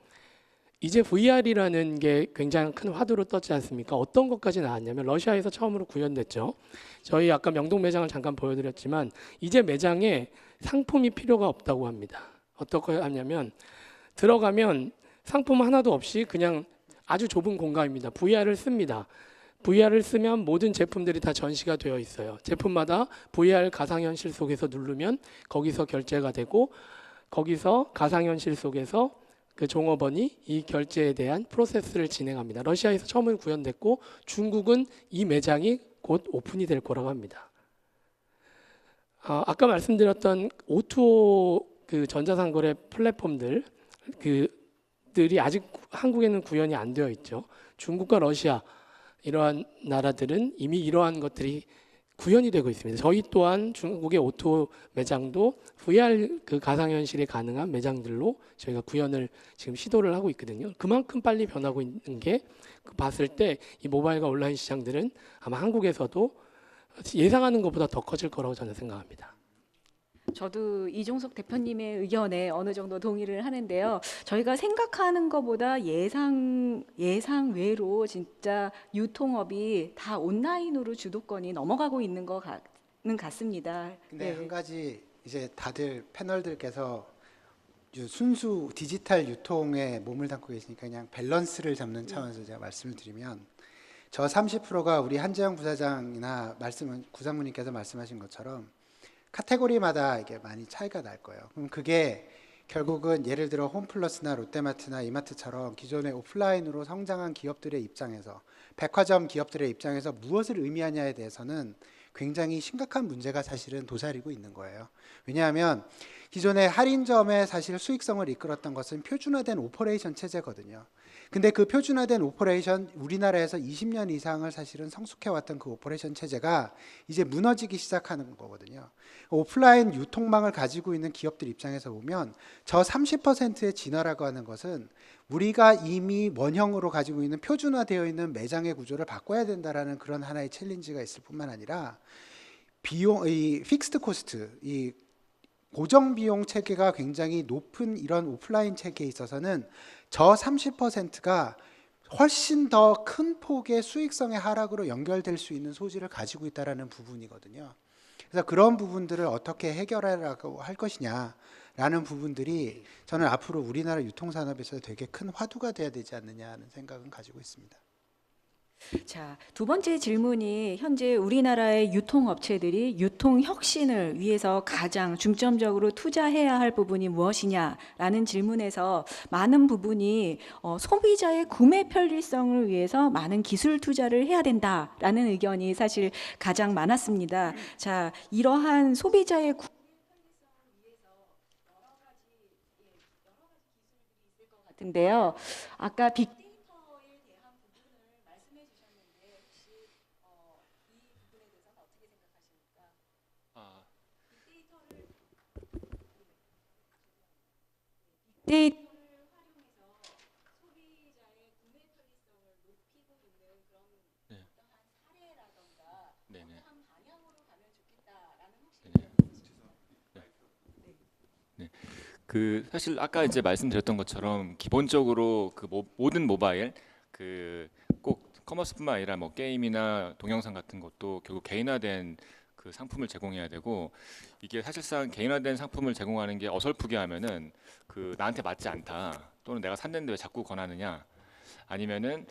이제 VR이라는 게 굉장히 큰 화두로 떴지 않습니까? 어떤 것까지 나왔냐면 러시아에서 처음으로 구현됐죠. 저희 아까 명동 매장을 잠깐 보여드렸지만 이제 매장에 상품이 필요가 없다고 합니다. 어떻게 하냐면 들어가면 상품 하나도 없이 그냥 아주 좁은 공간입니다. VR을 씁니다. VR을 쓰면 모든 제품들이 다 전시가 되어 있어요. 제품마다 VR 가상현실 속에서 누르면 거기서 결제가 되고, 거기서 가상현실 속에서 그 종업원이 이 결제에 대한 프로세스를 진행합니다. 러시아에서 처음으로 구현됐고 중국은 이 매장이 곧 오픈이 될 거라고 합니다. 아까 말씀드렸던 O2O 그 전자상거래 플랫폼들 그들이 아직 한국에는 구현이 안 되어 있죠. 중국과 러시아 이러한 나라들은 이미 이러한 것들이 구현이 되고 있습니다. 저희 또한 중국의 오토 매장도 VR 그 가상현실이 가능한 매장들로 저희가 구현을 지금 시도를 하고 있거든요. 그만큼 빨리 변하고 있는 게 봤을 때 이 모바일과 온라인 시장들은 아마 한국에서도 예상하는 것보다 더 커질 거라고 저는 생각합니다. 저도 이종석 대표님의 의견에 어느 정도 동의를 하는데요. 저희가 생각하는 것보다 예상 외로 진짜 유통업이 다 온라인으로 주도권이 넘어가고 있는 것 같습니다. 근데 네. 한 가지 이제 다들 패널들께서 순수 디지털 유통에 몸을 담고 계시니까 그냥 밸런스를 잡는 차원에서 제가 말씀을 드리면 저 30%가 우리 한재영 부사장이나 구상무님께서 말씀하신 것처럼 카테고리마다 이게 많이 차이가 날 거예요. 그럼 그게 결국은 예를 들어 홈플러스나 롯데마트나 이마트처럼 기존의 오프라인으로 성장한 기업들의 입장에서 백화점 기업들의 입장에서 무엇을 의미하냐에 대해서는 굉장히 심각한 문제가 사실은 도사리고 있는 거예요. 왜냐하면 기존의 할인점의 사실 수익성을 이끌었던 것은 표준화된 오퍼레이션 체제거든요. 근데 그 표준화된 오퍼레이션, 우리나라에서 20년 이상을 사실은 성숙해왔던 그 오퍼레이션 체제가 이제 무너지기 시작하는 거거든요. 오프라인 유통망을 가지고 있는 기업들 입장에서 보면 저 30%의 진화라고 하는 것은 우리가 이미 원형으로 가지고 있는 표준화되어 있는 매장의 구조를 바꿔야 된다라는 그런 하나의 챌린지가 있을 뿐만 아니라 이 픽스드 코스트, 이 고정 비용 체계가 굉장히 높은 이런 오프라인 체계에 있어서는 저 30%가 훨씬 더 큰 폭의 수익성의 하락으로 연결될 수 있는 소지를 가지고 있다는 부분이거든요. 그래서 그런 부분들을 어떻게 해결하라고 할 것이냐라는 부분들이 저는 앞으로 우리나라 유통산업에서 되게 큰 화두가 돼야 되지 않느냐 하는 생각은 가지고 있습니다. 자, 두 번째 질문이 현재 우리나라의 유통업체들이 유통 혁신을 위해서 가장 중점적으로 투자해야 할 부분이 무엇이냐라는 질문에서 많은 부분이 소비자의 구매 편리성을 위해서 많은 기술 투자를 해야 된다라는 의견이 사실 가장 많았습니다. 자, 이러한 소비자의 같은데요. 아까 빅데이터에 대한 부분을 말씀해 주셨는데 혹시 이 부분에 대해서는 어떻게 생각하십니까? 빅데이터를 활용해서 소비자의 구매 편리성을 높이고 있는 그런 어떠한 사례라던가 어떠한 방향으로 가면 좋겠다라는 혹시 그 사실 아까 이제 말씀드렸던 것처럼 기본적으로 그 모든 모바일 그 꼭 커머스뿐만 아니라 뭐 게임이나 동영상 같은 것도 결국 개인화된 그 상품을 제공해야 되고, 이게 사실상 개인화된 상품을 제공하는 게 어설프게 하면은 그 나한테 맞지 않다, 또는 내가 샀는데 왜 자꾸 권하느냐, 아니면은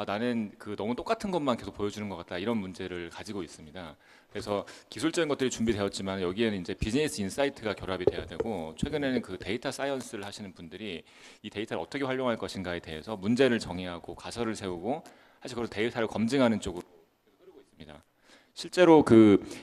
나는 그 너무 똑같은 것만 계속 보여주는 것 같다, 이런 문제를 가지고 있습니다. 그래서 기술적인 것들이 준비되었지만 여기에는 이제 비즈니스 인사이트가 결합이 돼야 되고, 최근에는 그 데이터 사이언스를 하시는 분들이 이 데이터를 어떻게 활용할 것인가에 대해서 문제를 정의하고 가설을 세우고 사실 그걸 데이터를 검증하는 쪽으로 흐르고 있습니다. 실제로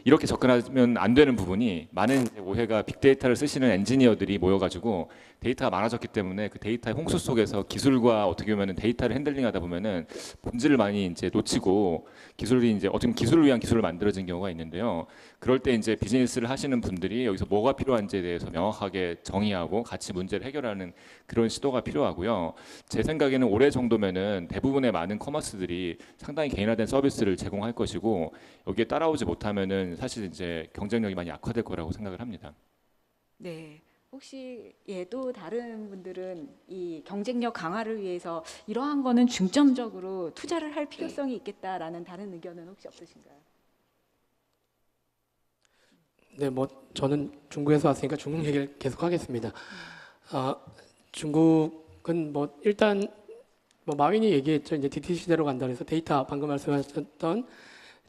이렇게 접근하면 안 되는 부분이, 많은 오해가 빅데이터를 쓰시는 엔지니어들이 모여가지고 데이터가 많아졌기 때문에 그 데이터의 홍수 속에서 기술과 어떻게 보면은 데이터를 핸들링하다 보면은 본질을 많이 이제 놓치고, 기술이 이제 어떻게 기술을 위한 기술을 만들어진 경우가 있는데요. 그럴 때 이제 비즈니스를 하시는 분들이 여기서 뭐가 필요한지에 대해서 명확하게 정의하고 같이 문제를 해결하는 그런 시도가 필요하고요. 제 생각에는 올해 정도면은 대부분의 많은 커머스들이 상당히 개인화된 서비스를 제공할 것이고, 여기에 따라오지 못하면은 사실 이제 경쟁력이 많이 약화될 거라고 생각을 합니다. 네. 혹시 또 다른 분들은 이 경쟁력 강화를 위해서 이러한 거는 중점적으로 투자를 할 필요성이 있겠다라는 다른 의견은 혹시 없으신가요? 네, 뭐 저는 중국에서 왔으니까 중국 얘기를 계속 하겠습니다. 중국은 뭐 일단 뭐 마윈이 얘기했죠. 이제 DT 시대로 간다 그래서 데이터, 방금 말씀하셨던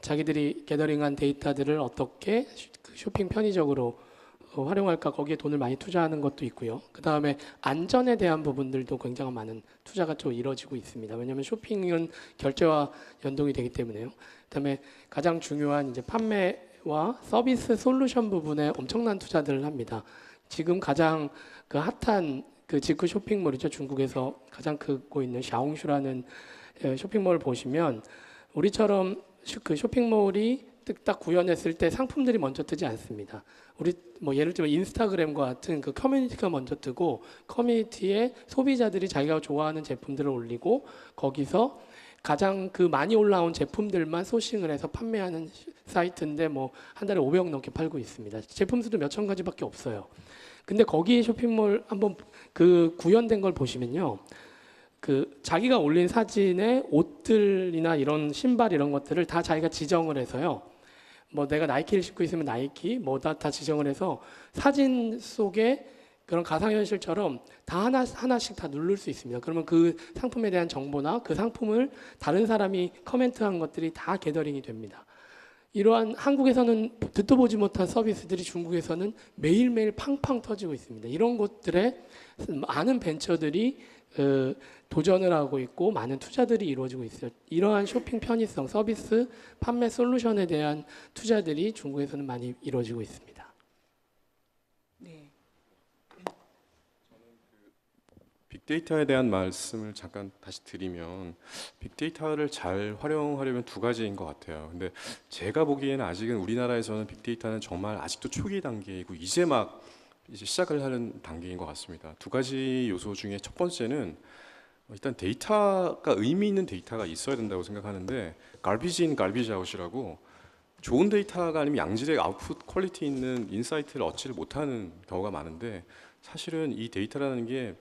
자기들이 게더링한 데이터들을 어떻게 쇼핑 편의적으로 활용할까, 거기에 돈을 많이 투자하는 것도 있고요. 그 다음에 안전에 대한 부분들도 굉장히 많은 투자가 좀 이루어지고 있습니다. 왜냐하면 쇼핑은 결제와 연동이 되기 때문에요. 그 다음에 가장 중요한 이제 판매와 서비스 솔루션 부분에 엄청난 투자들을 합니다. 지금 가장 그 핫한 그 직구 쇼핑몰이죠. 중국에서 가장 크고 있는 샤옹슈라는 쇼핑몰을 보시면, 우리처럼 그 쇼핑몰이 딱 구현했을 때 상품들이 먼저 뜨지 않습니다. 우리 뭐 예를 들면 인스타그램과 같은 그 커뮤니티가 먼저 뜨고, 커뮤니티에 소비자들이 자기가 좋아하는 제품들을 올리고, 거기서 가장 그 많이 올라온 제품들만 소싱을 해서 판매하는 사이트인데 뭐 한 달에 500억 넘게 팔고 있습니다. 제품 수도 몇천 가지밖에 없어요. 근데 거기 쇼핑몰 한번 그 구현된 걸 보시면요. 그 자기가 올린 사진에 옷들이나 이런 신발 이런 것들을 다 자기가 지정을 해서요. 뭐 내가 나이키를 신고 있으면 나이키 뭐 다 지정을 해서 사진 속에 그런 가상현실처럼 다 하나씩 다 누를 수 있습니다. 그러면 그 상품에 대한 정보나 그 상품을 다른 사람이 커멘트한 것들이 다 게더링이 됩니다. 이러한 한국에서는 듣도 보지 못한 서비스들이 중국에서는 매일매일 팡팡 터지고 있습니다. 이런 곳들에 많은 벤처들이 도전을 하고 있고 많은 투자들이 이루어지고 있어요. 이러한 쇼핑 편의성, 서비스, 판매 솔루션에 대한 투자들이 중국에서는 많이 이루어지고 있습니다. 네. 빅데이터에 대한 말씀을 잠깐 다시 드리면 빅데이터를 잘 활용하려면 두 가지인 것 같아요. 근데 제가 보기에는 아직은 우리나라에서는 빅데이터는 정말 아직도 초기 단계이고 이제 막 이제 시작을 하는 단계인 것 같습니다. 두 가지 요소 중에 첫 번째는 일단 데이터가 의미 있는 데이터가 있어야 된다고 생각하는데 garbage in, garbage out이라고 좋은 데이터가 아니면 양질의 아웃풋 퀄리티 있는 인사이트를 얻지를 못하는 경우가 많은데 사실은 이 데이터라는 게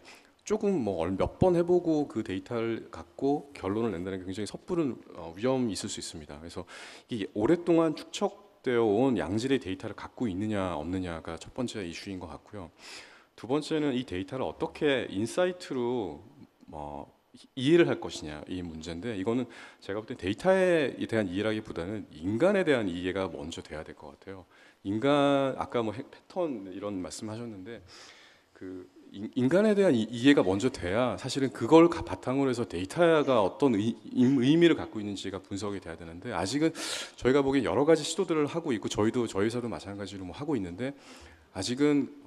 조금 뭐 몇 번 해보고 그 데이터를 갖고 결론을 낸다는 게 굉장히 섣부른 위험이 있을 수 있습니다. 그래서 이게 오랫동안 축적되어 온 양질의 데이터를 갖고 있느냐 없느냐가 첫 번째 이슈인 것 같고요. 두 번째는 이 데이터를 어떻게 인사이트로 이해를 할 것이냐 이 문제인데 이거는 제가 볼 때 데이터에 대한 이해라기보다는 인간에 대한 이해가 먼저 돼야 될 것 같아요. 인간 아까 뭐 패턴 이런 말씀하셨는데 그 인간에 대한 이해가 먼저 돼야 사실은 그걸 바탕으로 해서 데이터가 어떤 의미를 갖고 있는지가 분석이 돼야 되는데 아직은 저희가 보기엔 여러 가지 시도들을 하고 있고 저희 회사도 마찬가지로 뭐 하고 있는데 아직은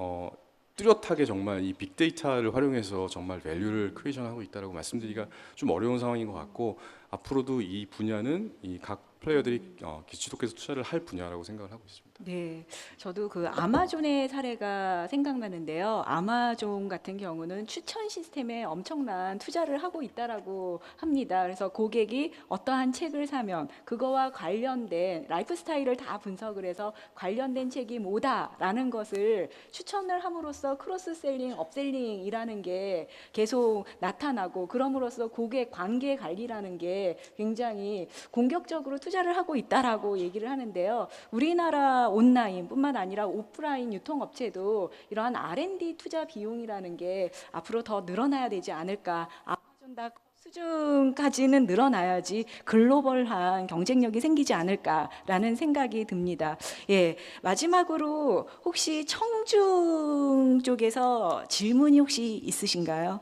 뚜렷하게 정말 이 빅데이터를 활용해서 정말 밸류를 크리에이션하고 있다라고 말씀드리기가 좀 어려운 상황인 것 같고 앞으로도 이 분야는 이 각 플레이어들이 지속해서 투자를 할 분야라고 생각을 하고 있습니다. 네, 저도 그 아마존의 사례가 생각나는데요. 아마존 같은 경우는 추천 시스템에 엄청난 투자를 하고 있다라고 합니다. 그래서 고객이 어떠한 책을 사면 그거와 관련된 라이프 스타일을 다 분석을 해서 관련된 책이 뭐다라는 것을 추천을 함으로써 크로스 셀링, 업셀링이라는 게 계속 나타나고 그럼으로써 고객 관계 관리라는 게 굉장히 공격적으로 투자를 하고 있다라고 얘기를 하는데요. 우리나라 온라인뿐만 아니라 오프라인 유통업체도 이러한 R&D 투자 비용이라는 게 앞으로 더 늘어나야 되지 않을까. 아마존 수준까지는 늘어나야지 글로벌한 경쟁력이 생기지 않을까라는 생각이 듭니다. 예, 마지막으로 혹시 청중 쪽에서 질문이 혹시 있으신가요?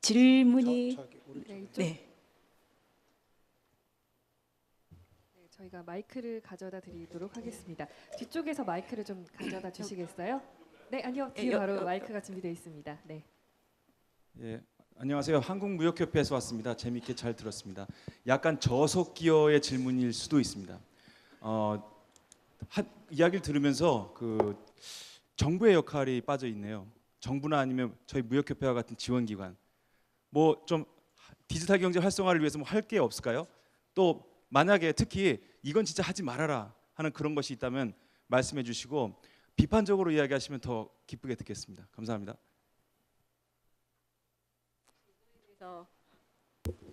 질문이 네, 이쪽. 네. 저희가 마이크를 가져다 드리도록 하겠습니다. 뒤쪽에서 마이크를 좀 가져다 주시겠어요? 네, 아니요. 뒤에 바로 마이크가 준비되어 있습니다. 네. 예, 안녕하세요. 한국무역협회에서 왔습니다. 재미있게 잘 들었습니다. 약간 저속 기어의 질문일 수도 있습니다. 이야기를 들으면서 그 정부의 역할이 빠져 있네요. 정부나 아니면 저희 무역협회와 같은 지원기관, 뭐 좀 디지털 경제 활성화를 위해서 뭐 할 게 없을까요? 또 만약에 특히 이건 진짜 하지 말아라 하는 그런 것이 있다면 말씀해 주시고 비판적으로 이야기하시면 더 기쁘게 듣겠습니다. 감사합니다. 그래서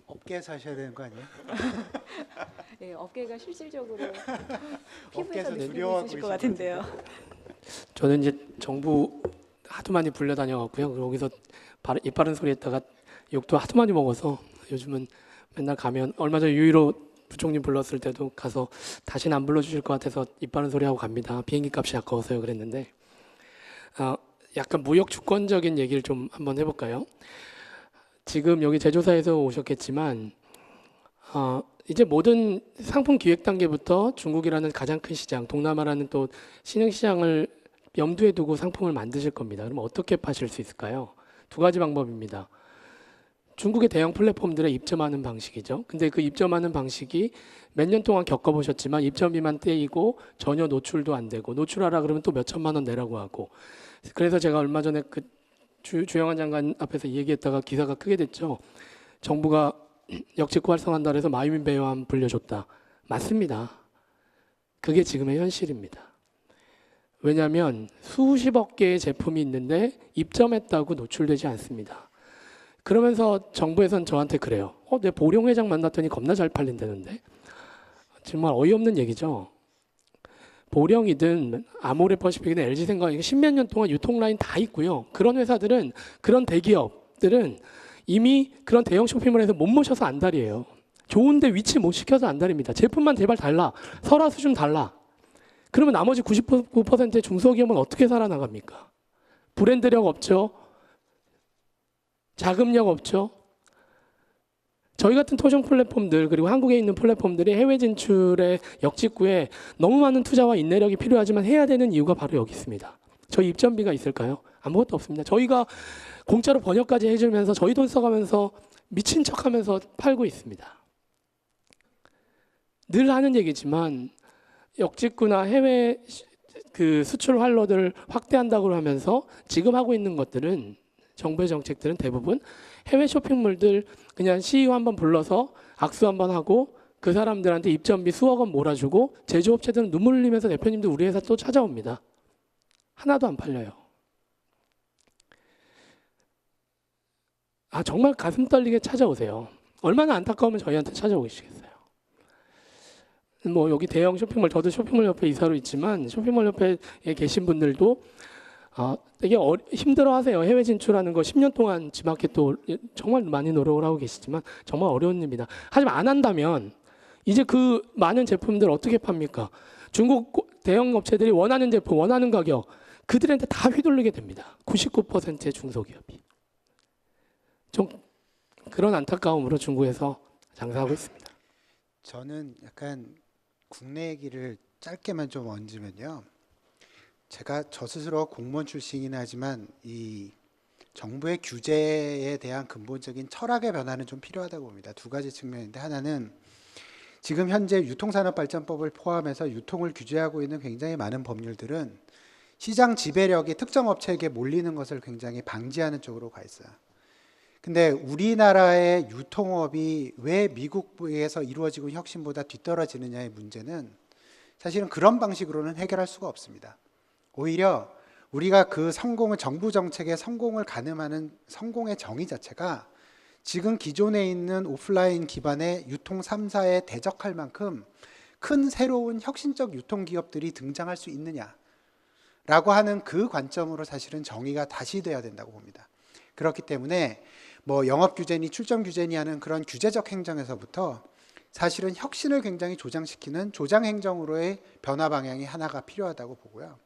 업계에서 하셔야 되는 거 아니에요? 네, 업계가 실질적으로 피부에서 업계에서 느끼고 두려워하고 있으실 것 계실 같은데요. 저는 이제 정부 하도 많이 불려다녀갖고요. 거기서 입 바른 소리 했다가 욕도 하도 많이 먹어서 요즘은 맨날 가면 얼마 전에 유일호 부총리 불렀을 때도 가서 다시는 안 불러주실 것 같아서 입 바른 소리 하고 갑니다. 비행기 값이 아까워서요 그랬는데 약간 무역 주권적인 얘기를 좀 한번 해볼까요? 지금 여기 제조사에서 오셨겠지만 이제 모든 상품 기획 단계부터 중국이라는 가장 큰 시장, 동남아라는 또 신흥 시장을 염두에 두고 상품을 만드실 겁니다. 그럼 어떻게 파실 수 있을까요? 두 가지 방법입니다. 중국의 대형 플랫폼들에 입점하는 방식이죠. 근데 그 입점하는 방식이 몇 년 동안 겪어보셨지만 입점비만 떼이고 전혀 노출도 안 되고 노출하라 그러면 또 몇 천만 원 내라고 하고 그래서 제가 얼마 전에 그 주영환 장관 앞에서 얘기했다가 기사가 크게 됐죠. 정부가 역직구 활성화한다 해서 마윈배만 불려줬다. 맞습니다. 그게 지금의 현실입니다. 왜냐하면 수십억 개의 제품이 있는데 입점했다고 노출되지 않습니다. 그러면서 정부에선 저한테 그래요. 내 보령 회장 만났더니 겁나 잘 팔린다는데. 정말 어이없는 얘기죠. 보령이든 아모레퍼시픽이든 LG생각 이게 십몇 년 동안 유통 라인 다 있고요. 그런 회사들은, 그런 대기업들은 이미 그런 대형 쇼핑몰에서 못 모셔서 안달이에요. 좋은데 위치 못 시켜서 안달입니다. 제품만 제발 달라. 설화수 좀 달라. 그러면 나머지 99%의 중소기업은 어떻게 살아나갑니까? 브랜드력 없죠. 자금력 없죠. 저희 같은 토종 플랫폼들 그리고 한국에 있는 플랫폼들이 해외 진출의 역직구에 너무 많은 투자와 인내력이 필요하지만 해야 되는 이유가 바로 여기 있습니다. 저희 입점비가 있을까요? 아무것도 없습니다. 저희가 공짜로 번역까지 해주면서 저희 돈 써가면서 미친 척하면서 팔고 있습니다. 늘 하는 얘기지만 역직구나 해외 그 수출 활로를 확대한다고 하면서 지금 하고 있는 것들은 정부의 정책들은 대부분 해외 쇼핑몰들 그냥 CEO 한번 불러서 악수 한번 하고 그 사람들한테 입점비 수억 원 몰아주고 제조업체들은 눈물 흘리면서 대표님들 우리 회사 또 찾아옵니다. 하나도 안 팔려요. 정말 가슴 떨리게 찾아오세요. 얼마나 안타까우면 저희한테 찾아오시겠어요. 뭐 여기 대형 쇼핑몰, 저도 쇼핑몰 협회 이사로 있지만 쇼핑몰 협회에 계신 분들도 되게 힘들어하세요. 해외 진출하는 거 10년 동안 지마켓도 정말 많이 노력을 하고 계시지만 정말 어려운 일입니다. 하지만 안 한다면 이제 그 많은 제품들 어떻게 팝니까? 중국 대형 업체들이 원하는 제품, 원하는 가격 그들한테 다 휘둘리게 됩니다. 99%의 중소기업이. 좀 그런 안타까움으로 중국에서 장사하고 있습니다. 저는 약간 국내 얘기를 짧게만 좀 얹으면요. 제가 저 스스로 공무원 출신이긴 하지만 이 정부의 규제에 대한 근본적인 철학의 변화는 좀 필요하다고 봅니다. 두 가지 측면인데 하나는 지금 현재 유통산업발전법을 포함해서 유통을 규제하고 있는 굉장히 많은 법률들은 시장 지배력이 특정 업체에게 몰리는 것을 굉장히 방지하는 쪽으로 가 있어요. 근데 우리나라의 유통업이 왜 미국에서 이루어지고 혁신보다 뒤떨어지느냐의 문제는 사실은 그런 방식으로는 해결할 수가 없습니다. 오히려 우리가 그 성공을 정부 정책의 성공을 가늠하는 성공의 정의 자체가 지금 기존에 있는 오프라인 기반의 유통 3사에 대적할 만큼 큰 새로운 혁신적 유통기업들이 등장할 수 있느냐라고 하는 그 관점으로 사실은 정의가 다시 돼야 된다고 봅니다. 그렇기 때문에 뭐 영업 규제니 출점 규제니 하는 그런 규제적 행정에서부터 사실은 혁신을 굉장히 조장시키는 조장 행정으로의 변화 방향이 하나가 필요하다고 보고요.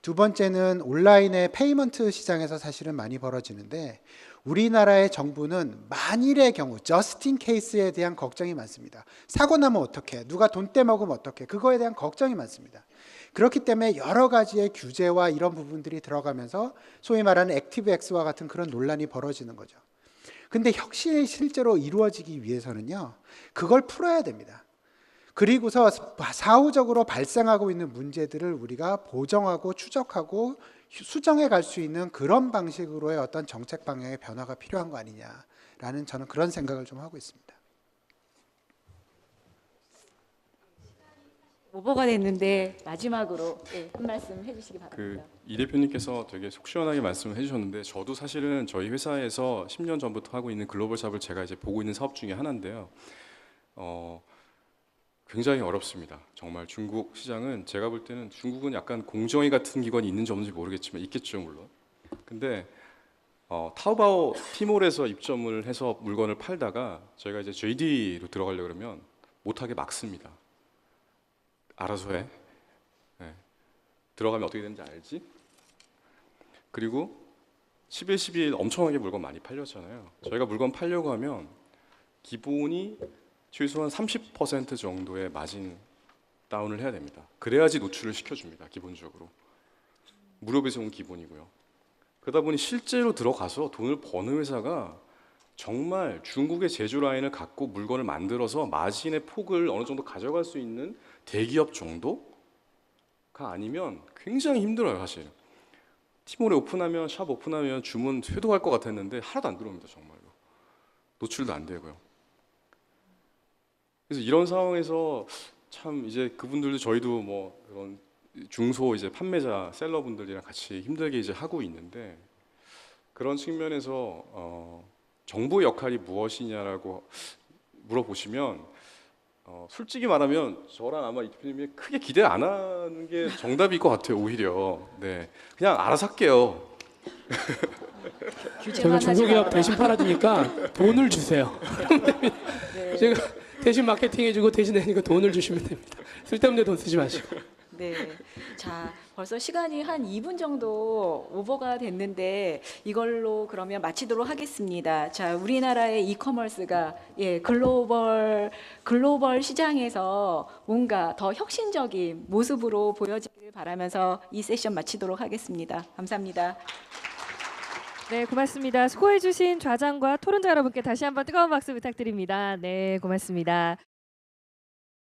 두 번째는 온라인의 페이먼트 시장에서 사실은 많이 벌어지는데 우리나라의 정부는 만일의 경우 저스틴 케이스에 대한 걱정이 많습니다. 사고 나면 어떡해? 누가 돈 떼먹으면 어떡해? 그거에 대한 걱정이 많습니다. 그렇기 때문에 여러 가지의 규제와 이런 부분들이 들어가면서 소위 말하는 액티브 X와 같은 그런 논란이 벌어지는 거죠. 근데 혁신이 실제로 이루어지기 위해서는요, 그걸 풀어야 됩니다. 그리고서 사후적으로 발생하고 있는 문제들을 우리가 보정하고 추적하고 수정해 갈 수 있는 그런 방식으로의 어떤 정책 방향의 변화가 필요한 거 아니냐라는 저는 그런 생각을 좀 하고 있습니다. 오버가 됐는데 마지막으로 한 말씀 해주시기 바랍니다. 이 대표님께서 되게 속 시원하게 말씀을 해주셨는데 저도 사실은 저희 회사에서 10년 전부터 하고 있는 글로벌샵을 제가 이제 보고 있는 사업 중에 하나인데요. 굉장히 어렵습니다. 정말 중국 시장은 제가 볼 때는 중국은 약간 공정위 같은 기관이 있는지 없는지 모르겠지만 있겠죠 물론. 근데 타오바오 티몰에서 입점을 해서 물건을 팔다가 저희가 이제 JD로 들어가려 그러면 못하게 막습니다. 알아서 해. 네. 들어가면 어떻게 되는지 알지? 그리고 11, 12일 엄청나게 물건 많이 팔렸잖아요. 저희가 물건 팔려고 하면 기본이 최소한 30% 정도의 마진 다운을 해야 됩니다. 그래야지 노출을 시켜줍니다. 기본적으로. 무료 배송은 기본이고요. 그러다 보니 실제로 들어가서 돈을 버는 회사가 정말 중국의 제조 라인을 갖고 물건을 만들어서 마진의 폭을 어느 정도 가져갈 수 있는 대기업 정도가 아니면 굉장히 힘들어요, 사실. 티몰에 오픈하면 샵 오픈하면 주문 쇄도할 것 같았는데 하나도 안 들어옵니다, 정말로. 노출도 안 되고요. 그래서 이런 상황에서 참 이제 그분들도 저희도 뭐 그런 중소 이제 판매자 셀러분들이랑 같이 힘들게 이제 하고 있는데 그런 측면에서 정부 역할이 무엇이냐라고 물어보시면 솔직히 말하면 저랑 아마 이 대표님이 크게 기대 안 하는 게 정답일 것 같아요. 오히려 네 그냥 알아서 할게요. 제가 규제만 하지 중소기업 말아라. 대신 팔아주니까 돈을 주세요. 네. 제가 대신 마케팅해주고 대신 내니까 돈을 주시면 됩니다. 쓸데없는 돈 쓰지 마시고. 네. 자, 벌써 시간이 한 2분 정도 오버가 됐는데 이걸로 그러면 마치도록 하겠습니다. 자, 우리나라의 이커머스가 글로벌 시장에서 뭔가 더 혁신적인 모습으로 보여지기를 바라면서 이 세션 마치도록 하겠습니다. 감사합니다. 네, 고맙습니다. 수고해주신 좌장과 토론자 여러분께 다시 한번 뜨거운 박수 부탁드립니다. 네, 고맙습니다.